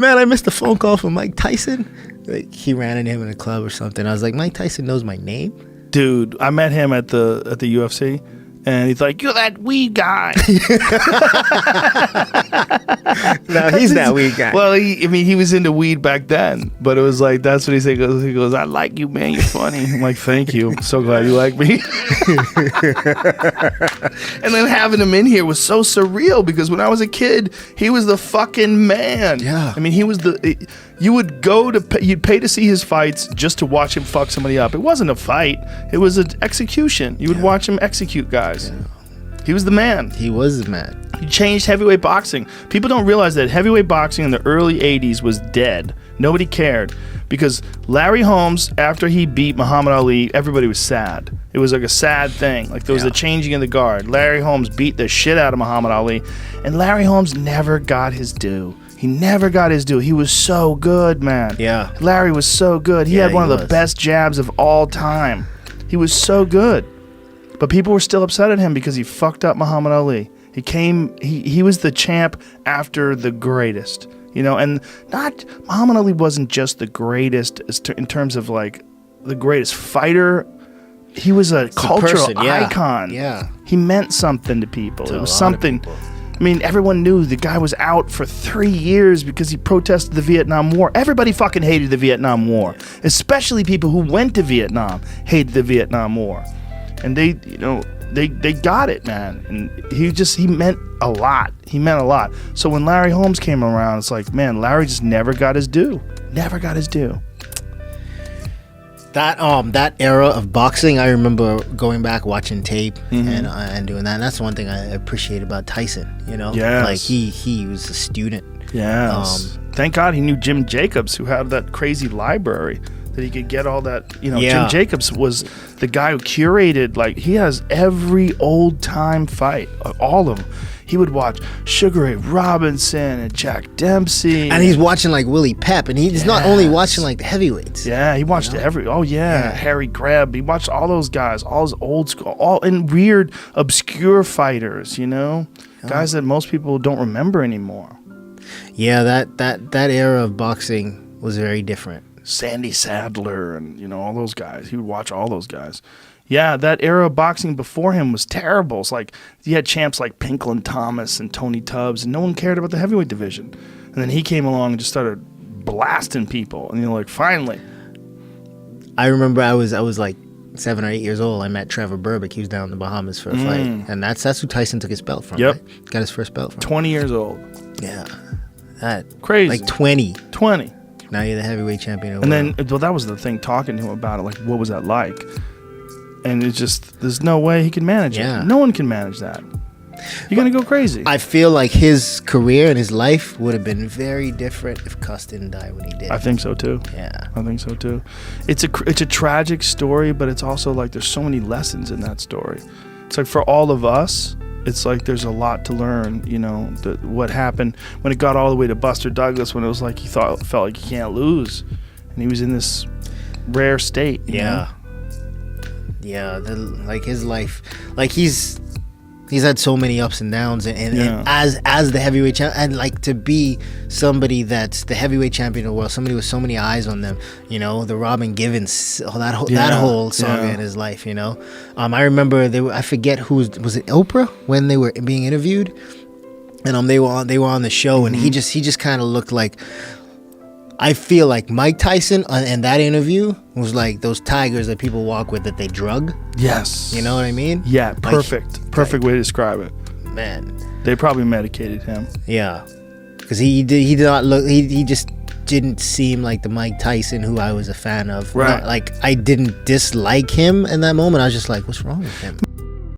Man, I missed a phone call from Mike Tyson. Like, he ran into him in a club or something. I was like, Mike Tyson knows my name? Dude, I met him at the UFC, and he's like, "You're that weed guy." No, he's that weed guy. Well, he was into weed back then, but it was like, that's what he said. He goes, "I like you, man. You're funny." I'm like, "Thank you. I'm so glad you like me." And then having him in here was so surreal because when I was a kid, he was the fucking man. Yeah. I mean, he was you would you'd pay to see his fights just to watch him fuck somebody up. It wasn't a fight. It was an execution. You would watch him execute guys. Yeah. He was the man. He was the man. He changed heavyweight boxing. People don't realize that heavyweight boxing in the early 80s was dead. Nobody cared because Larry Holmes, after he beat Muhammad Ali, everybody was sad. It was like a sad thing. Like there was a changing of the guard. Larry Holmes beat the shit out of Muhammad Ali, and Larry Holmes never got his due. He never got his due. He was so good, man. Yeah. Larry was so good. He had one of the best jabs of all time. He was so good. But people were still upset at him because he fucked up Muhammad Ali. He was the champ after the greatest. You know, and Muhammad Ali wasn't just the greatest in terms of like the greatest fighter. He was a cultural icon. Yeah. He meant something to people. It was something. I mean, everyone knew the guy was out for 3 years because he protested the Vietnam War. Everybody fucking hated the Vietnam War, especially people who went to Vietnam hated the Vietnam War. And they got it, man. And he meant a lot. He meant a lot. So when Larry Holmes came around, it's like, man, Larry just never got his due. Never got his due. That era of boxing, I remember going back watching tape and doing that. And that's one thing I appreciate about Tyson. You know, like he was a student. Yes. Thank God he knew Jim Jacobs, who had that crazy library that he could get all that. You know, Jim Jacobs was the guy who curated. Like he has every old time fight, all of them. He would watch Sugar Ray Robinson and Jack Dempsey. And he's watching like Willie Pep. And he's not only watching like the heavyweights. Yeah, he watched Harry Greb. He watched all those guys, all his old school, all and weird, obscure fighters, you know? Guys that most people don't remember anymore. Yeah, that era of boxing was very different. Sandy Sadler and, you know, all those guys. He would watch all those guys. Yeah, that era of boxing before him was terrible. It's like you had champs like Pinklin Thomas and Tony Tubbs, and no one cared about the heavyweight division. And then he came along and just started blasting people. And you're like, finally. I remember I was like 7 or 8 years old. I met Trevor Berbick. He was down in the Bahamas for a fight. And that's who Tyson took his belt from, right? Got his first belt from. 20 years old. Yeah. That crazy. Like 20. 20. Now you're the heavyweight champion of the world. Then, well, that was the thing, talking to him about it. Like, what was that like? And it's just, there's no way he can manage it. No one can manage that. You're going to go crazy. I feel like his career and his life would have been very different if Cuss didn't die when he did. I think so too. Yeah. I think so too. It's a tragic story, but it's also like there's so many lessons in that story. It's like for all of us, it's like there's a lot to learn, you know, what happened when it got all the way to Buster Douglas, when it was like he felt like he can't lose. And he was in this rare state. You know? Yeah, like his life, like he's had so many ups and downs, and as the heavyweight champ, and like to be somebody that's the heavyweight champion of the world, somebody with so many eyes on them, you know, the Robin Givens, that whole saga in his life, you know. I remember I forget was it Oprah when they were being interviewed, and they were on the show, and he just kind of looked like. I feel like Mike Tyson in that interview was like those tigers that people walk with that they drug. Yes. You know what I mean? Yeah, perfect. Perfect way to describe it. Man. They probably medicated him. Yeah. Because he did not look, he just didn't seem like the Mike Tyson who I was a fan of. Right. Like I didn't dislike him in that moment. I was just like, what's wrong with him?